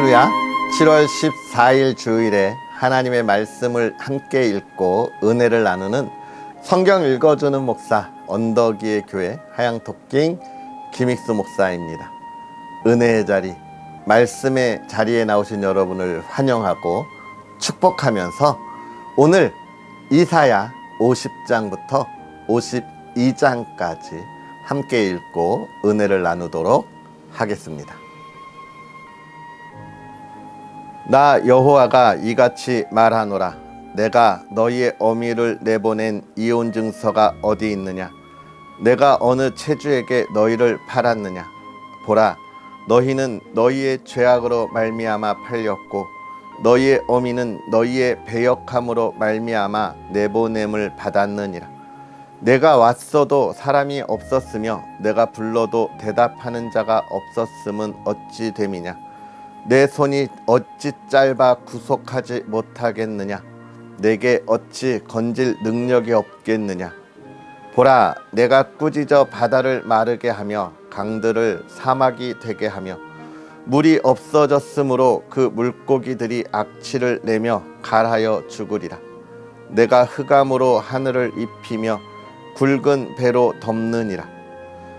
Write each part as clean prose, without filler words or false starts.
할렐루야. 7월 14일 주일에 하나님의 말씀을 함께 읽고 은혜를 나누는 성경 읽어주는 목사 언덕위의 교회 하양토킹 김익수 목사입니다. 은혜의 자리, 말씀의 자리에 나오신 여러분을 환영하고 축복하면서 오늘 이사야 50장부터 52장까지 함께 읽고 은혜를 나누도록 하겠습니다. 나 여호와가 이같이 말하노라. 내가 너희의 어미를 내보낸 이혼 증서가 어디 있느냐? 내가 어느 체주에게 너희를 팔았느냐? 보라, 너희는 너희의 죄악으로 말미암아 팔렸고 너희의 어미는 너희의 배역함으로 말미암아 내보냄을 받았느니라. 내가 왔어도 사람이 없었으며 내가 불러도 대답하는 자가 없었음은 어찌 됨이냐? 내 손이 어찌 짧아 구속하지 못하겠느냐? 내게 어찌 건질 능력이 없겠느냐? 보라, 내가 꾸짖어 바다를 마르게 하며 강들을 사막이 되게 하며 물이 없어졌으므로 그 물고기들이 악취를 내며 갈하여 죽으리라. 내가 흑암으로 하늘을 입히며 굵은 배로 덮느니라.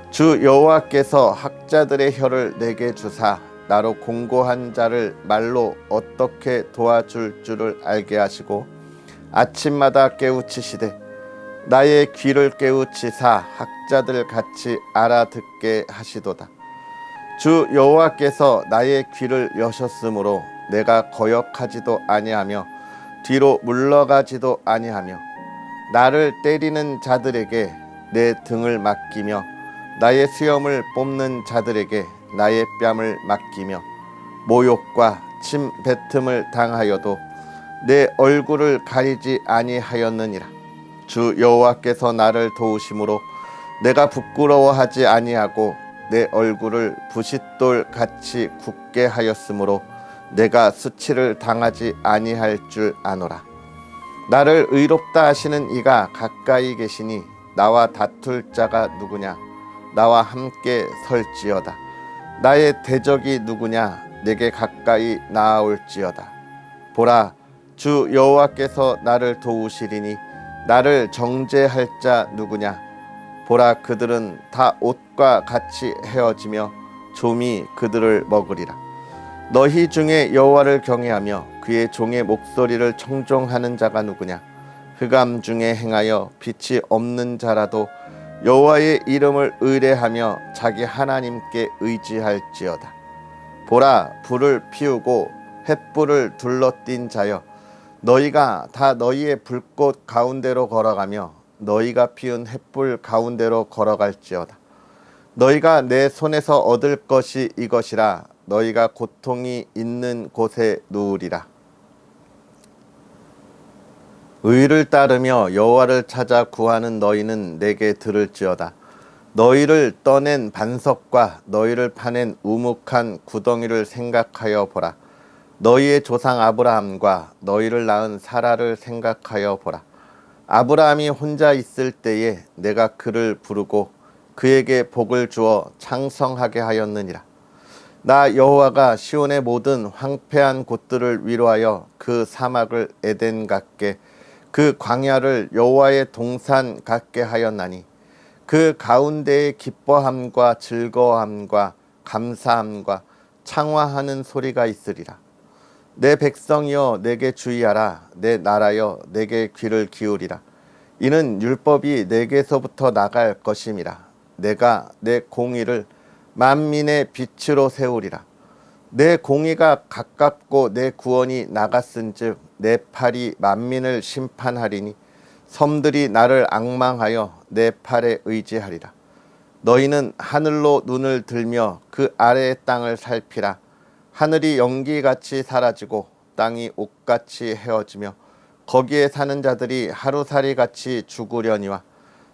주 여호와께서 학자들의 혀를 내게 주사 나로 공고한 자를 말로 어떻게 도와줄 줄을 알게 하시고 아침마다 깨우치시되 나의 귀를 깨우치사 학자들 같이 알아듣게 하시도다. 주 여호와께서 나의 귀를 여셨으므로 내가 거역하지도 아니하며 뒤로 물러가지도 아니하며 나를 때리는 자들에게 내 등을 맡기며 나의 수염을 뽑는 자들에게 나의 뺨을 맡기며 모욕과 침 뱉음을 당하여도 내 얼굴을 가리지 아니하였느니라. 주 여호와께서 나를 도우심으로 내가 부끄러워하지 아니하고 내 얼굴을 부싯돌 같이 굳게 하였으므로 내가 수치를 당하지 아니할 줄 아노라. 나를 의롭다 하시는 이가 가까이 계시니 나와 다툴 자가 누구냐? 나와 함께 설지어다. 나의 대적이 누구냐? 내게 가까이 나아올지어다. 보라, 주 여호와께서 나를 도우시리니 나를 정죄할 자 누구냐? 보라, 그들은 다 옷과 같이 헤어지며 좀이 그들을 먹으리라. 너희 중에 여호와를 경외하며 그의 종의 목소리를 청종하는 자가 누구냐? 흑암 중에 행하여 빛이 없는 자라도 여호와의 이름을 의뢰하며 자기 하나님께 의지할지어다. 보라, 불을 피우고 횃불을 둘러띈 자여, 너희가 다 너희의 불꽃 가운데로 걸어가며 너희가 피운 횃불 가운데로 걸어갈지어다. 너희가 내 손에서 얻을 것이 이것이라. 너희가 고통이 있는 곳에 누우리라. 의를 따르며 여호와를 찾아 구하는 너희는 내게 들을지어다. 너희를 떠낸 반석과 너희를 파낸 우묵한 구덩이를 생각하여 보라. 너희의 조상 아브라함과 너희를 낳은 사라를 생각하여 보라. 아브라함이 혼자 있을 때에 내가 그를 부르고 그에게 복을 주어 창성하게 하였느니라. 나 여호와가 시온의 모든 황폐한 곳들을 위로하여 그 사막을 에덴 같게 그 광야를 여호와의 동산 같게 하였나니 그 가운데에 기뻐함과 즐거움과 감사함과 창화하는 소리가 있으리라. 내 백성이여 내게 주의하라. 내 나라여 내게 귀를 기울이라. 이는 율법이 내게서부터 나갈 것임이라. 내가 내 공의를 만민의 빛으로 세우리라. 내 공의가 가깝고 내 구원이 나갔은즉 내 팔이 만민을 심판하리니 섬들이 나를 앙망하여 내 팔에 의지하리라. 너희는 하늘로 눈을 들며 그 아래의 땅을 살피라. 하늘이 연기같이 사라지고 땅이 옷같이 헤어지며 거기에 사는 자들이 하루살이같이 죽으려니와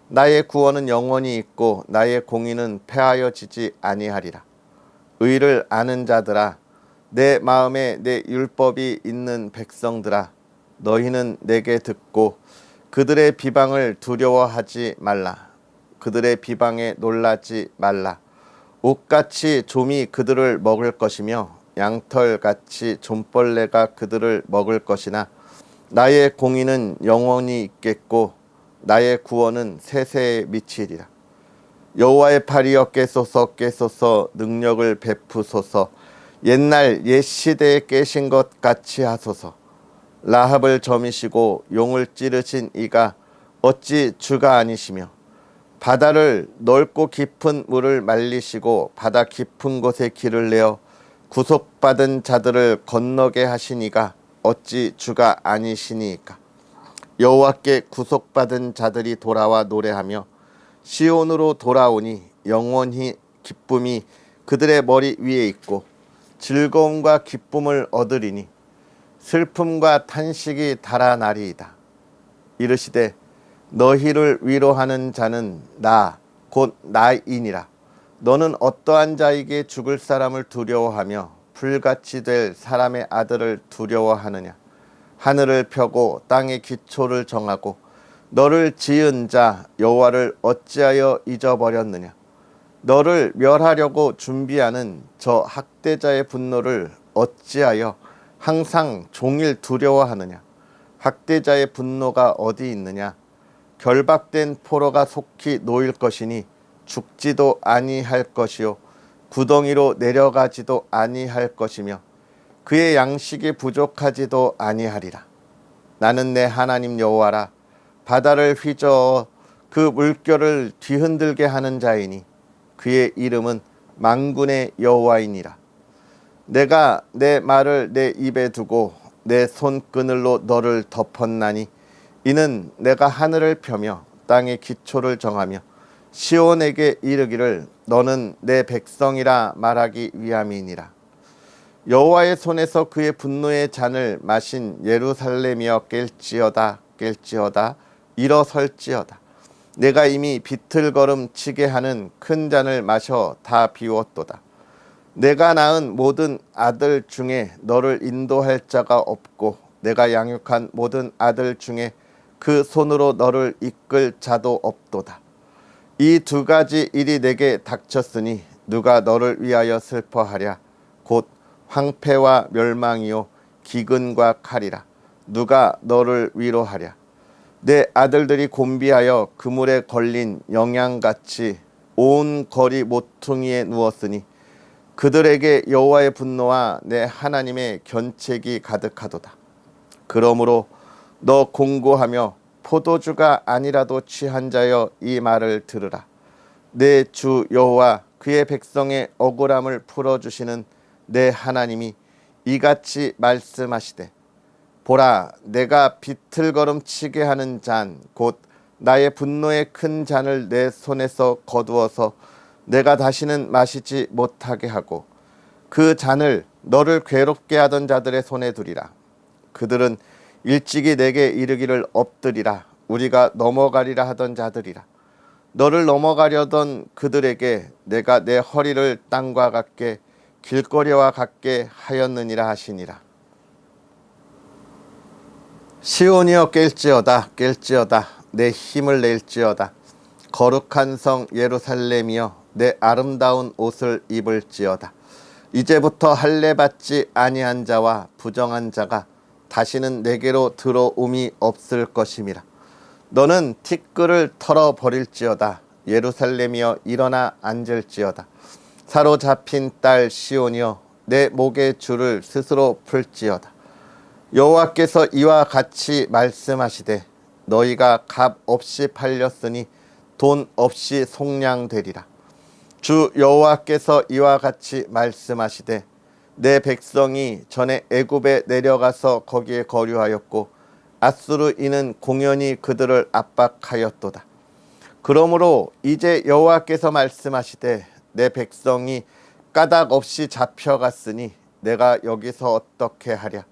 나의 구원은 영원히 있고 나의 공의는 패하여지지 아니하리라. 의를 아는 자들아, 내 마음에 내 율법이 있는 백성들아, 너희는 내게 듣고 그들의 비방을 두려워하지 말라. 그들의 비방에 놀라지 말라. 옷같이 좀이 그들을 먹을 것이며 양털같이 좀벌레가 그들을 먹을 것이나 나의 공의는 영원히 있겠고 나의 구원은 세세에 미치리라. 여호와의 팔이여 깨소서 깨소서 능력을 베푸소서 옛날 옛 시대에 깨신 것 같이 하소서. 라합을 점이시고 용을 찌르신 이가 어찌 주가 아니시며 바다를 넓고 깊은 물을 말리시고 바다 깊은 곳에 길을 내어 구속받은 자들을 건너게 하시니가 어찌 주가 아니시니까. 여호와께 구속받은 자들이 돌아와 노래하며 시온으로 돌아오니 영원히 기쁨이 그들의 머리 위에 있고 즐거움과 기쁨을 얻으리니 슬픔과 탄식이 달아나리이다. 이르시되 너희를 위로하는 자는 나 곧 나이니라. 너는 어떠한 자에게 죽을 사람을 두려워하며 불같이 될 사람의 아들을 두려워하느냐. 하늘을 펴고 땅의 기초를 정하고 너를 지은 자 여호와를 어찌하여 잊어버렸느냐. 너를 멸하려고 준비하는 저 학대자의 분노를 어찌하여 항상 종일 두려워하느냐. 학대자의 분노가 어디 있느냐. 결박된 포로가 속히 놓일 것이니 죽지도 아니할 것이요 구덩이로 내려가지도 아니할 것이며 그의 양식이 부족하지도 아니하리라. 나는 내 하나님 여호와라. 바다를 휘저어 그 물결을 뒤흔들게 하는 자이니 그의 이름은 만군의 여호와이니라. 내가 내 말을 내 입에 두고 내 손그늘로 너를 덮었나니 이는 내가 하늘을 펴며 땅의 기초를 정하며 시온에게 이르기를 너는 내 백성이라 말하기 위함이니라. 여호와의 손에서 그의 분노의 잔을 마신 예루살렘이여 깰지어다 깰지어다 일어설지어다. 내가 이미 비틀걸음 치게 하는 큰 잔을 마셔 다 비웠도다. 내가 낳은 모든 아들 중에 너를 인도할 자가 없고 내가 양육한 모든 아들 중에 그 손으로 너를 이끌 자도 없도다. 이 두 가지 일이 내게 닥쳤으니 누가 너를 위하여 슬퍼하랴. 곧 황폐와 멸망이요 기근과 칼이라. 누가 너를 위로하랴. 내 아들들이 곤비하여 그물에 걸린 영양같이 온 거리 모퉁이에 누웠으니 그들에게 여호와의 분노와 내 하나님의 견책이 가득하도다. 그러므로 너 공고하며 포도주가 아니라도 취한 자여 이 말을 들으라. 내 주 여호와 그의 백성의 억울함을 풀어주시는 내 하나님이 이같이 말씀하시되 보라 내가 비틀걸음 치게 하는 잔 곧 나의 분노의 큰 잔을 내 손에서 거두어서 내가 다시는 마시지 못하게 하고 그 잔을 너를 괴롭게 하던 자들의 손에 두리라. 그들은 일찍이 내게 이르기를 엎드리라. 우리가 넘어가리라 하던 자들이라. 너를 넘어가려던 그들에게 내가 내 허리를 땅과 같게 길거리와 같게 하였느니라 하시니라. 시온이여 깰지어다 깰지어다 내 힘을 낼지어다. 거룩한 성 예루살렘이여 내 아름다운 옷을 입을지어다. 이제부터 할례 받지 아니한 자와 부정한 자가 다시는 내게로 들어옴이 없을 것임이라. 너는 티끌을 털어버릴지어다. 예루살렘이여 일어나 앉을지어다. 사로잡힌 딸 시온이여 내 목의 줄을 스스로 풀지어다. 여호와께서 이와 같이 말씀하시되 너희가 값 없이 팔렸으니 돈 없이 속량되리라. 주 여호와께서 이와 같이 말씀하시되 내 백성이 전에 애굽에 내려가서 거기에 거류하였고 아수르인은 공연히 그들을 압박하였도다. 그러므로 이제 여호와께서 말씀하시되 내 백성이 까닭 없이 잡혀갔으니 내가 여기서 어떻게 하랴.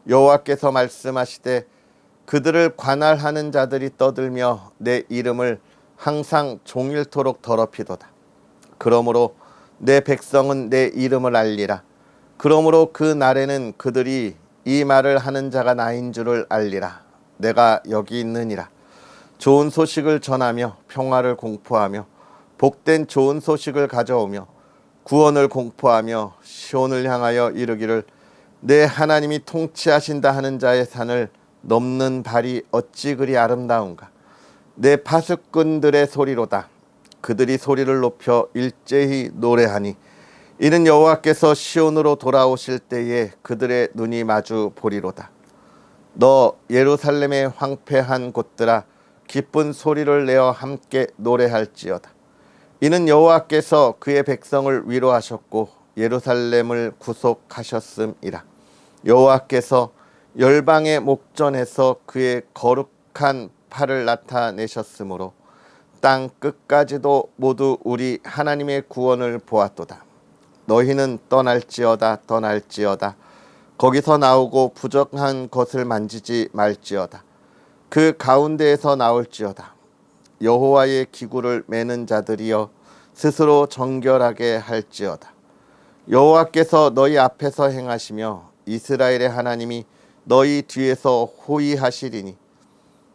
여호와께서 말씀하시되 그들을 관할하는 자들이 떠들며 내 이름을 항상 종일토록 더럽히도다. 그러므로 내 백성은 내 이름을 알리라. 그러므로 그 날에는 그들이 이 말을 하는 자가 나인 줄을 알리라. 내가 여기 있느니라. 좋은 소식을 전하며 평화를 공포하며 복된 좋은 소식을 가져오며 구원을 공포하며 시온을 향하여 이르기를 내 하나님이 통치하신다 하는 자의 산을 넘는 발이 어찌 그리 아름다운가. 내 파수꾼들의 소리로다. 그들이 소리를 높여 일제히 노래하니 이는 여호와께서 시온으로 돌아오실 때에 그들의 눈이 마주 보리로다. 너 예루살렘의 황폐한 곳들아 기쁜 소리를 내어 함께 노래할지어다. 이는 여호와께서 그의 백성을 위로하셨고 예루살렘을 구속하셨음이라. 여호와께서 열방의 목전에서 그의 거룩한 팔을 나타내셨으므로 땅 끝까지도 모두 우리 하나님의 구원을 보았도다. 너희는 떠날지어다 떠날지어다. 거기서 나오고 부정한 것을 만지지 말지어다. 그 가운데에서 나올지어다. 여호와의 기구를 매는 자들이여 스스로 정결하게 할지어다. 여호와께서 너희 앞에서 행하시며 이스라엘의 하나님이 너희 뒤에서 호위하시리니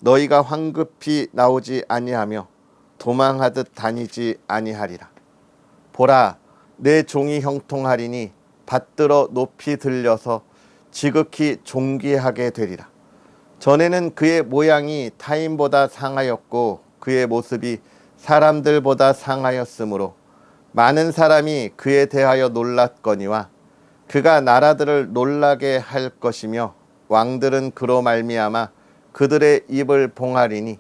너희가 황급히 나오지 아니하며 도망하듯 다니지 아니하리라. 보라, 내 종이 형통하리니 받들어 높이 들려서 지극히 존귀하게 되리라. 전에는 그의 모양이 타인보다 상하였고 그의 모습이 사람들보다 상하였으므로 많은 사람이 그에 대하여 놀랐거니와 그가 나라들을 놀라게 할 것이며 왕들은 그로 말미암아 그들의 입을 봉하리니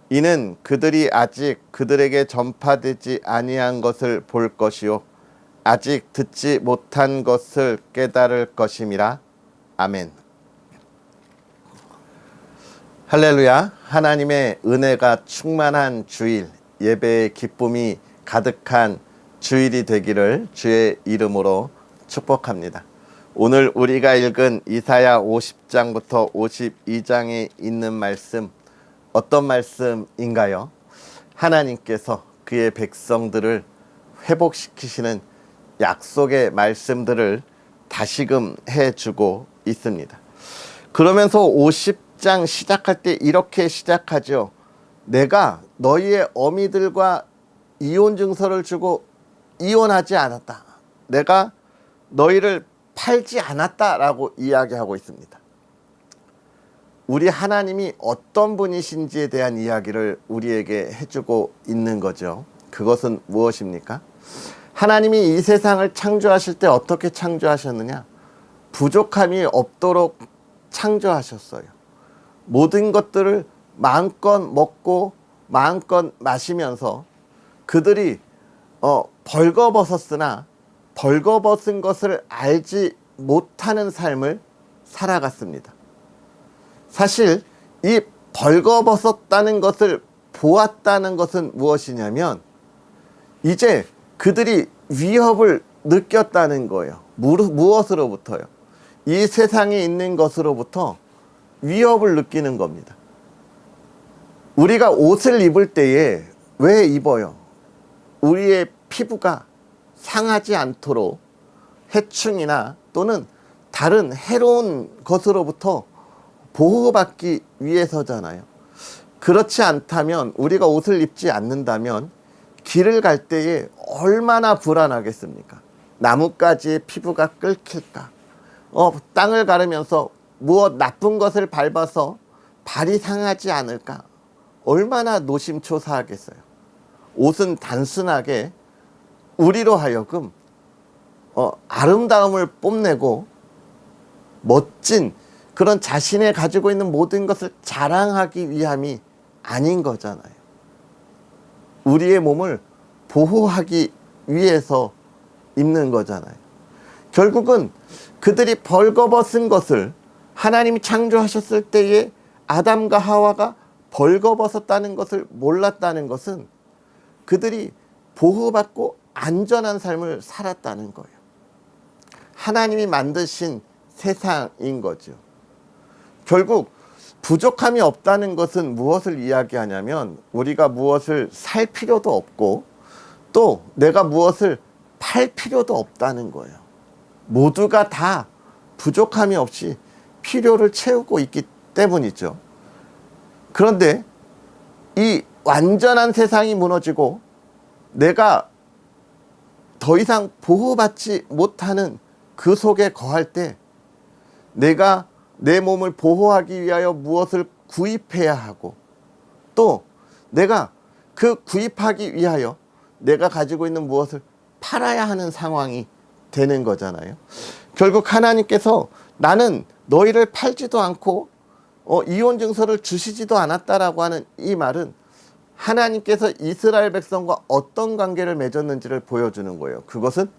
이는 그들이 아직 그들에게 전파되지 아니한 것을 볼 것이요 아직 듣지 못한 것을 깨달을 것임이라. 아멘. 할렐루야. 하나님의 은혜가 충만한 주일, 예배의 기쁨이 가득한 주일이 되기를 주의 이름으로 축복합니다. 오늘 우리가 읽은 이사야 50장부터 52장에 있는 말씀, 어떤 말씀인가요? 하나님께서 그의 백성들을 회복시키시는 약속의 말씀들을 다시금 해주고 있습니다. 그러면서 50장 시작할 때 이렇게 시작하죠. 내가 너희의 어미들과 이혼 증서를 주고 이혼하지 않았다. 내가 너희를 팔지 않았다라고 이야기하고 있습니다. 우리 하나님이 어떤 분이신지에 대한 이야기를 우리에게 해주고 있는 거죠. 그것은 무엇입니까? 하나님이 이 세상을 창조하실 때 어떻게 창조하셨느냐? 부족함이 없도록 창조하셨어요. 모든 것들을 마음껏 먹고 마음껏 마시면서 그들이 벌거벗었으나 벌거벗은 것을 알지 못하는 삶을 살아갔습니다. 사실 이 벌거벗었다는 것을 보았다는 것은 무엇이냐면 이제 그들이 위협을 느꼈다는 거예요. 무엇으로부터요? 이 세상에 있는 것으로부터 위협을 느끼는 겁니다. 우리가 옷을 입을 때에 왜 입어요? 우리의 피부가 상하지 않도록 해충이나 또는 다른 해로운 것으로부터 보호받기 위해서잖아요. 그렇지 않다면, 우리가 옷을 입지 않는다면 길을 갈 때에 얼마나 불안하겠습니까? 나뭇가지에 피부가 끓길까? 땅을 가르면서 무엇 나쁜 것을 밟아서 발이 상하지 않을까? 얼마나 노심초사하겠어요. 옷은 단순하게 우리로 하여금 아름다움을 뽐내고 멋진 그런 자신의 가지고 있는 모든 것을 자랑하기 위함이 아닌 거잖아요. 우리의 몸을 보호하기 위해서 입는 거잖아요. 결국은 그들이 벌거벗은 것을 하나님이 창조하셨을 때에 아담과 하와가 벌거벗었다는 것을 몰랐다는 것은 그들이 보호받고 안전한 삶을 살았다는 거예요. 하나님이 만드신 세상인 거죠. 결국 부족함이 없다는 것은 무엇을 이야기하냐면 우리가 무엇을 살 필요도 없고 또 내가 무엇을 팔 필요도 없다는 거예요. 모두가 다 부족함이 없이 필요를 채우고 있기 때문이죠. 그런데 이 완전한 세상이 무너지고 내가 더 이상 보호받지 못하는 그 속에 거할 때 내가 내 몸을 보호하기 위하여 무엇을 구입해야 하고 또 내가 그 구입하기 위하여 내가 가지고 있는 무엇을 팔아야 하는 상황이 되는 거잖아요. 결국 하나님께서 나는 너희를 팔지도 않고 이혼 증서를 주시지도 않았다라고 하는 이 말은 하나님께서 이스라엘 백성과 어떤 관계를 맺었는지를 보여주는 거예요. 그것은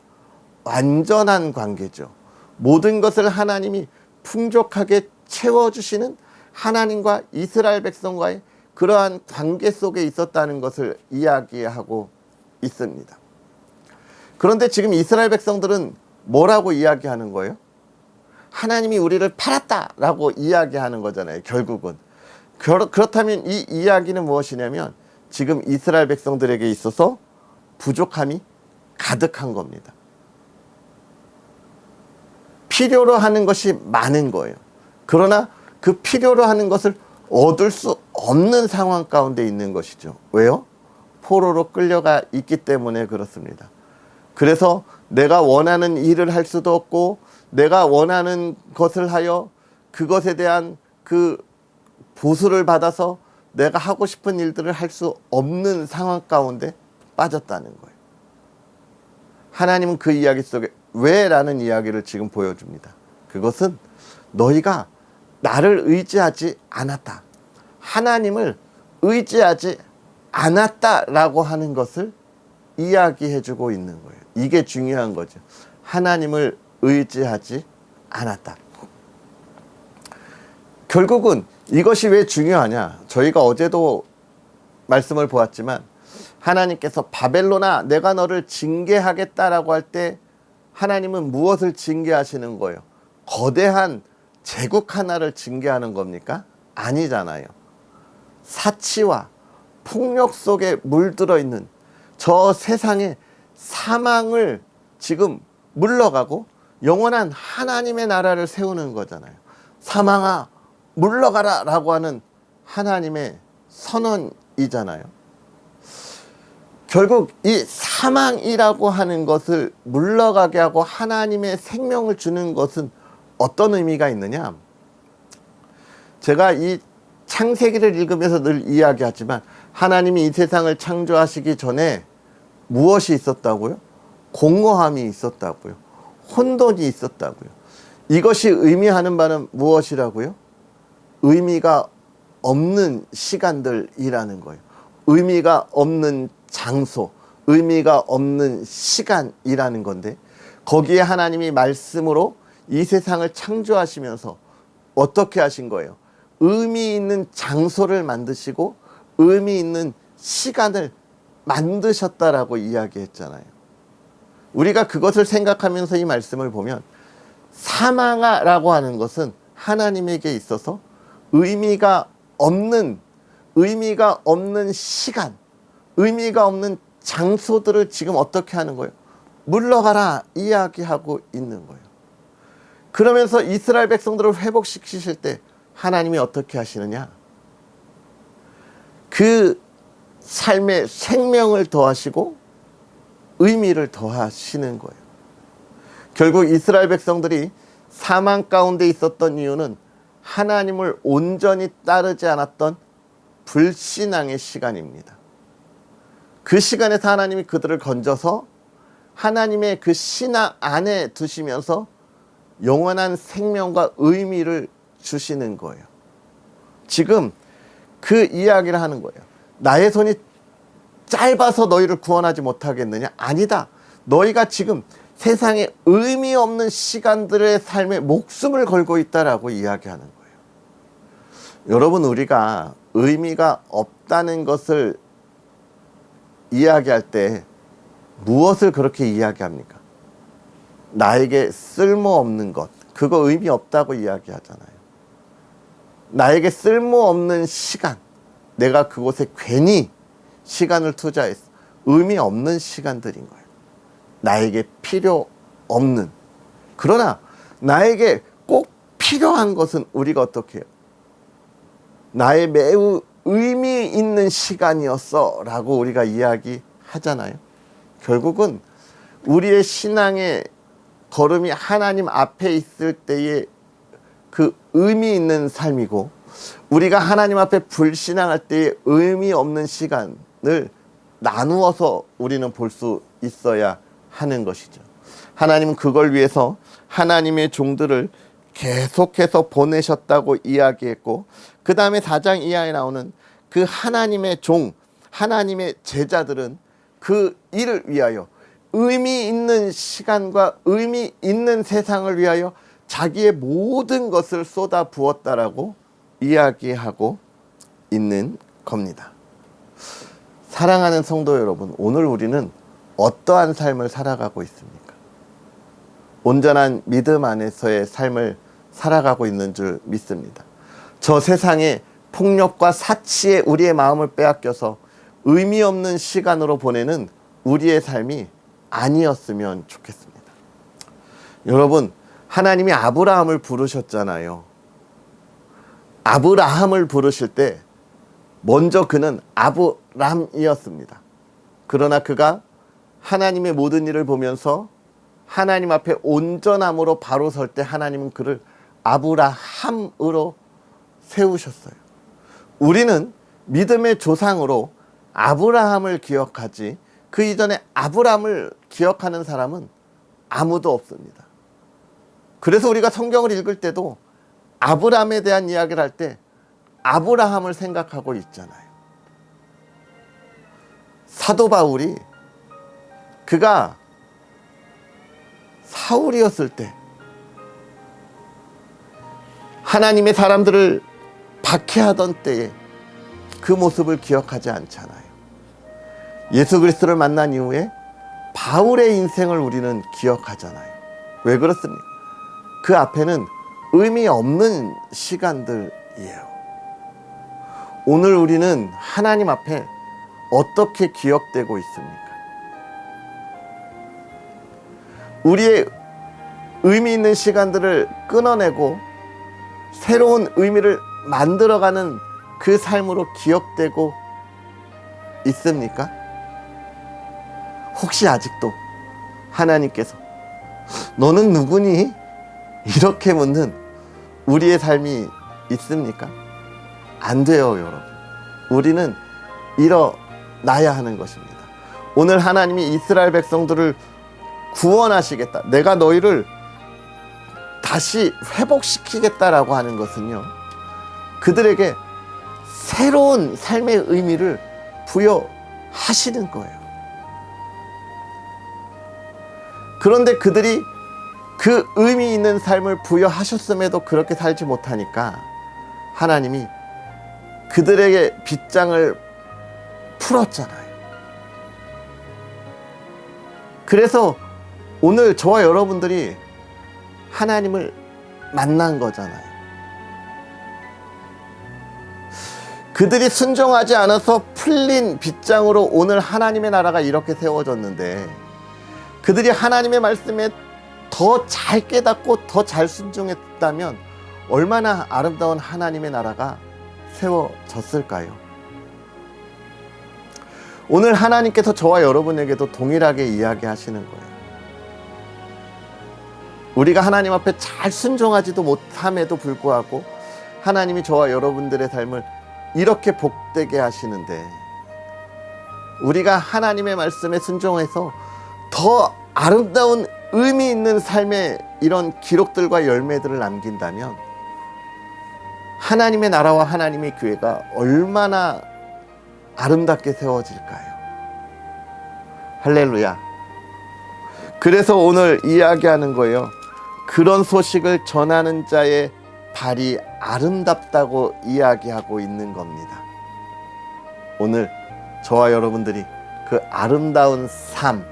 완전한 관계죠. 모든 것을 하나님이 풍족하게 채워주시는 하나님과 이스라엘 백성과의 그러한 관계 속에 있었다는 것을 이야기하고 있습니다. 그런데 지금 이스라엘 백성들은 뭐라고 이야기하는 거예요? 하나님이 우리를 팔았다라고 이야기하는 거잖아요. 결국은. 그렇다면 이 이야기는 무엇이냐면 지금 이스라엘 백성들에게 있어서 부족함이 가득한 겁니다. 필요로 하는 것이 많은 거예요. 그러나 그 필요로 하는 것을 얻을 수 없는 상황 가운데 있는 것이죠. 왜요? 포로로 끌려가 있기 때문에 그렇습니다. 그래서 내가 원하는 일을 할 수도 없고 내가 원하는 것을 하여 그것에 대한 그 보수를 받아서 내가 하고 싶은 일들을 할 수 없는 상황 가운데 빠졌다는 거예요. 하나님은 그 이야기 속에 왜? 라는 이야기를 지금 보여줍니다. 그것은 너희가 나를 의지하지 않았다. 하나님을 의지하지 않았다라고 하는 것을 이야기해주고 있는 거예요. 이게 중요한 거죠. 하나님을 의지하지 않았다. 결국은 이것이 왜 중요하냐? 저희가 어제도 말씀을 보았지만 하나님께서 바벨론아 내가 너를 징계하겠다라고 할 때 하나님은 무엇을 징계하시는 거예요? 거대한 제국 하나를 징계하는 겁니까? 아니잖아요. 사치와 폭력 속에 물들어 있는 저 세상의 사망을 지금 물러가고 영원한 하나님의 나라를 세우는 거잖아요. 사망아 물러가라 라고 하는 하나님의 선언이잖아요. 결국 이 사망이라고 하는 것을 물러가게 하고 하나님의 생명을 주는 것은 어떤 의미가 있느냐? 제가 이 창세기를 읽으면서 늘 이야기하지만 하나님이 이 세상을 창조하시기 전에 무엇이 있었다고요? 공허함이 있었다고요. 혼돈이 있었다고요. 이것이 의미하는 바는 무엇이라고요? 의미가 없는 시간들이라는 거예요. 의미가 없는 장소, 의미가 없는 시간이라는 건데 거기에 하나님이 말씀으로 이 세상을 창조하시면서 어떻게 하신 거예요? 의미 있는 장소를 만드시고 의미 있는 시간을 만드셨다라고 이야기했잖아요. 우리가 그것을 생각하면서 이 말씀을 보면 사망아라고 하는 것은 하나님에게 있어서 의미가 없는 시간, 의미가 없는 장소들을 지금 어떻게 하는 거예요? 물러가라 이야기하고 있는 거예요. 그러면서 이스라엘 백성들을 회복시키실 때 하나님이 어떻게 하시느냐? 그 삶에 생명을 더하시고 의미를 더하시는 거예요. 결국 이스라엘 백성들이 사망 가운데 있었던 이유는 하나님을 온전히 따르지 않았던 불신앙의 시간입니다. 그 시간에서 하나님이 그들을 건져서 하나님의 그 신앙 안에 두시면서 영원한 생명과 의미를 주시는 거예요. 지금 그 이야기를 하는 거예요. 나의 손이 짧아서 너희를 구원하지 못하겠느냐? 아니다. 너희가 지금 세상에 의미 없는 시간들의 삶에 목숨을 걸고 있다라고 이야기하는 거예요. 여러분, 우리가 의미가 없다는 것을 이야기할 때 무엇을 그렇게 이야기합니까? 나에게 쓸모없는 것, 그거 의미 없다고 이야기하잖아요. 나에게 쓸모없는 시간, 내가 그곳에 괜히 시간을 투자했어. 의미 없는 시간들인 거예요. 나에게 필요 없는. 그러나 나에게 꼭 필요한 것은 우리가 어떻게 해요? 나의 매우 의미 있는 시간이었어 라고 우리가 이야기하잖아요. 결국은 우리의 신앙의 걸음이 하나님 앞에 있을 때의 그 의미 있는 삶이고, 우리가 하나님 앞에 불신앙할 때의 의미 없는 시간을 나누어서 우리는 볼 수 있어야 하는 것이죠. 하나님은 그걸 위해서 하나님의 종들을 계속해서 보내셨다고 이야기했고, 그 다음에 4장 이하에 나오는 그 하나님의 종, 하나님의 제자들은 그 일을 위하여, 의미 있는 시간과 의미 있는 세상을 위하여 자기의 모든 것을 쏟아 부었다라고 이야기하고 있는 겁니다. 사랑하는 성도 여러분, 오늘 우리는 어떠한 삶을 살아가고 있습니까? 온전한 믿음 안에서의 삶을 살아가고 있는 줄 믿습니다. 저 세상의 폭력과 사치에 우리의 마음을 빼앗겨서 의미 없는 시간으로 보내는 우리의 삶이 아니었으면 좋겠습니다. 여러분, 하나님이 아브라함을 부르셨잖아요. 아브라함을 부르실 때 먼저 그는 아브람이었습니다. 그러나 그가 하나님의 모든 일을 보면서 하나님 앞에 온전함으로 바로 설 때 하나님은 그를 아브라함으로 세우셨어요. 우리는 믿음의 조상으로 아브라함을 기억하지 그 이전에 아브람을 기억하는 사람은 아무도 없습니다. 그래서 우리가 성경을 읽을 때도 아브람에 대한 이야기를 할 때 아브라함을 생각하고 있잖아요. 사도 바울이 그가 사울이었을 때 하나님의 사람들을 박해하던 때에 그 모습을 기억하지 않잖아요. 예수 그리스도를 만난 이후에 바울의 인생을 우리는 기억하잖아요. 왜 그렇습니까? 그 앞에는 의미 없는 시간들이에요. 오늘 우리는 하나님 앞에 어떻게 기억되고 있습니까? 우리의 의미 있는 시간들을 끊어내고 새로운 의미를 만들어가는 그 삶으로 기억되고 있습니까? 혹시 아직도 하나님께서 너는 누구니? 이렇게 묻는 우리의 삶이 있습니까? 안 돼요, 여러분. 우리는 일어나야 하는 것입니다. 오늘 하나님이 이스라엘 백성들을 구원하시겠다, 내가 너희를 다시 회복시키겠다라고 하는 것은요, 그들에게 새로운 삶의 의미를 부여하시는 거예요. 그런데 그들이 그 의미 있는 삶을 부여하셨음에도 그렇게 살지 못하니까 하나님이 그들에게 빗장을 풀었잖아요. 그래서 오늘 저와 여러분들이 하나님을 만난 거잖아요. 그들이 순종하지 않아서 풀린 빗장으로 오늘 하나님의 나라가 이렇게 세워졌는데, 그들이 하나님의 말씀에 더 잘 깨닫고 더 잘 순종했다면 얼마나 아름다운 하나님의 나라가 세워졌을까요? 오늘 하나님께서 저와 여러분에게도 동일하게 이야기하시는 거예요. 우리가 하나님 앞에 잘 순종하지도 못함에도 불구하고 하나님이 저와 여러분들의 삶을 이렇게 복되게 하시는데, 우리가 하나님의 말씀에 순종해서 더 아름다운 의미 있는 삶의 이런 기록들과 열매들을 남긴다면 하나님의 나라와 하나님의 교회가 얼마나 아름답게 세워질까요? 할렐루야. 그래서 오늘 이야기하는 거예요. 그런 소식을 전하는 자의 발이 아름답다고 이야기하고 있는 겁니다. 오늘 저와 여러분들이 그 아름다운 삶,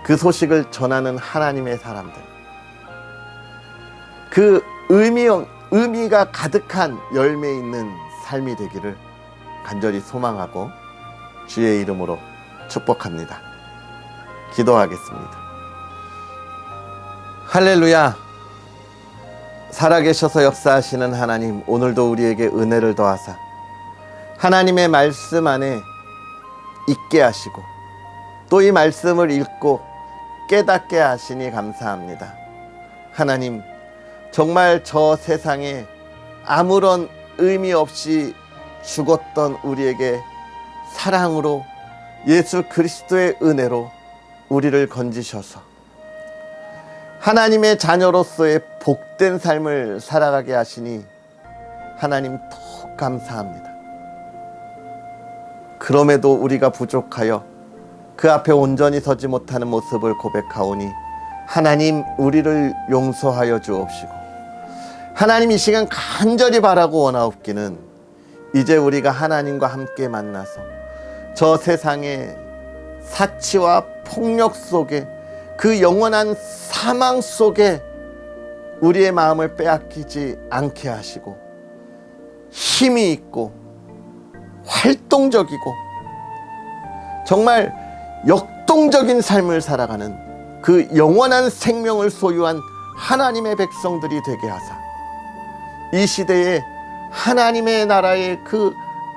그 소식을 전하는 하나님의 사람들, 그 의미가 가득한 열매 있는 삶이 되기를 간절히 소망하고 주의 이름으로 축복합니다. 기도하겠습니다. 할렐루야. 살아계셔서 역사하시는 하나님, 오늘도 우리에게 은혜를 더하사 하나님의 말씀 안에 있게 하시고, 또 이 말씀을 읽고 깨닫게 하시니 감사합니다. 하나님, 정말 저 세상에 아무런 의미 없이 죽었던 우리에게 사랑으로 예수 그리스도의 은혜로 우리를 건지셔서 하나님의 자녀로서의 복된 삶을 살아가게 하시니 하나님 더욱 감사합니다. 그럼에도 우리가 부족하여 그 앞에 온전히 서지 못하는 모습을 고백하오니 하나님, 우리를 용서하여 주옵시고, 하나님, 이 시간 간절히 바라고 원하옵기는 이제 우리가 하나님과 함께 만나서 저 세상의 사치와 폭력 속에, 그 영원한 사망 속에 우리의 마음을 빼앗기지 않게 하시고 힘이 있고 활동적이고 정말 역동적인 삶을 살아가는 그 영원한 생명을 소유한 하나님의 백성들이 되게 하사 이 시대에 하나님의 나라의 그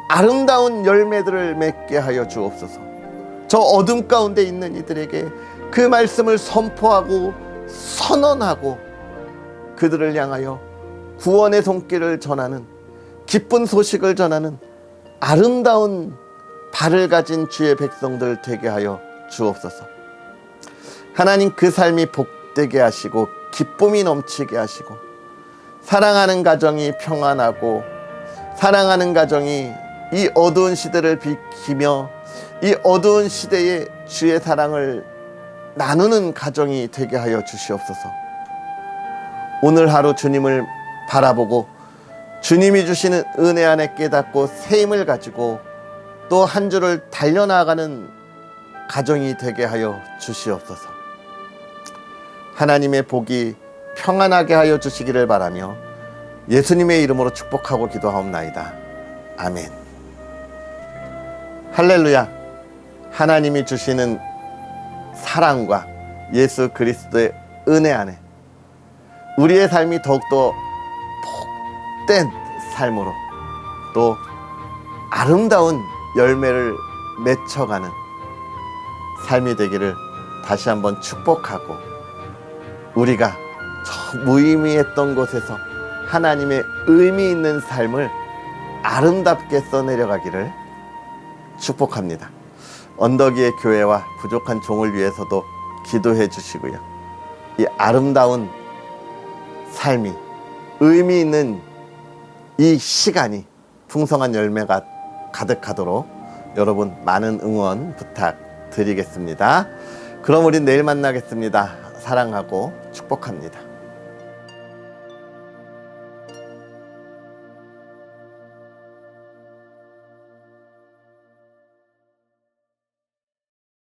아름다운 열매들을 맺게 하여 주옵소서. 저 어둠 가운데 있는 이들에게 그 말씀을 선포하고 선언하고 그들을 향하여 구원의 손길을 전하는, 기쁜 소식을 전하는 아름다운 발을 가진 주의 백성들 되게 하여 주옵소서. 하나님, 그 삶이 복되게 하시고 기쁨이 넘치게 하시고 사랑하는 가정이 평안하고 사랑하는 가정이 이 어두운 시대를 비키며 이 어두운 시대에 주의 사랑을 나누는 가정이 되게 하여 주시옵소서. 오늘 하루 주님을 바라보고 주님이 주시는 은혜 안에 깨닫고 새 힘을 가지고 또 한 주를 달려나가는 가정이 되게 하여 주시옵소서. 하나님의 복이 평안하게 하여 주시기를 바라며 예수님의 이름으로 축복하고 기도하옵나이다. 아멘. 할렐루야. 하나님이 주시는 사랑과 예수 그리스도의 은혜 안에 우리의 삶이 더욱더 복된 삶으로 또 아름다운 열매를 맺혀가는 삶이 되기를 다시 한번 축복하고, 우리가 저 무의미했던 곳에서 하나님의 의미 있는 삶을 아름답게 써내려가기를 축복합니다. 언덕 위의 교회와 부족한 종을 위해서도 기도해 주시고요. 이 아름다운 삶이, 의미 있는 이 시간이 풍성한 열매가 가득하도록 여러분 많은 응원 부탁드리겠습니다. 그럼 우린 내일 만나겠습니다. 사랑하고 축복합니다.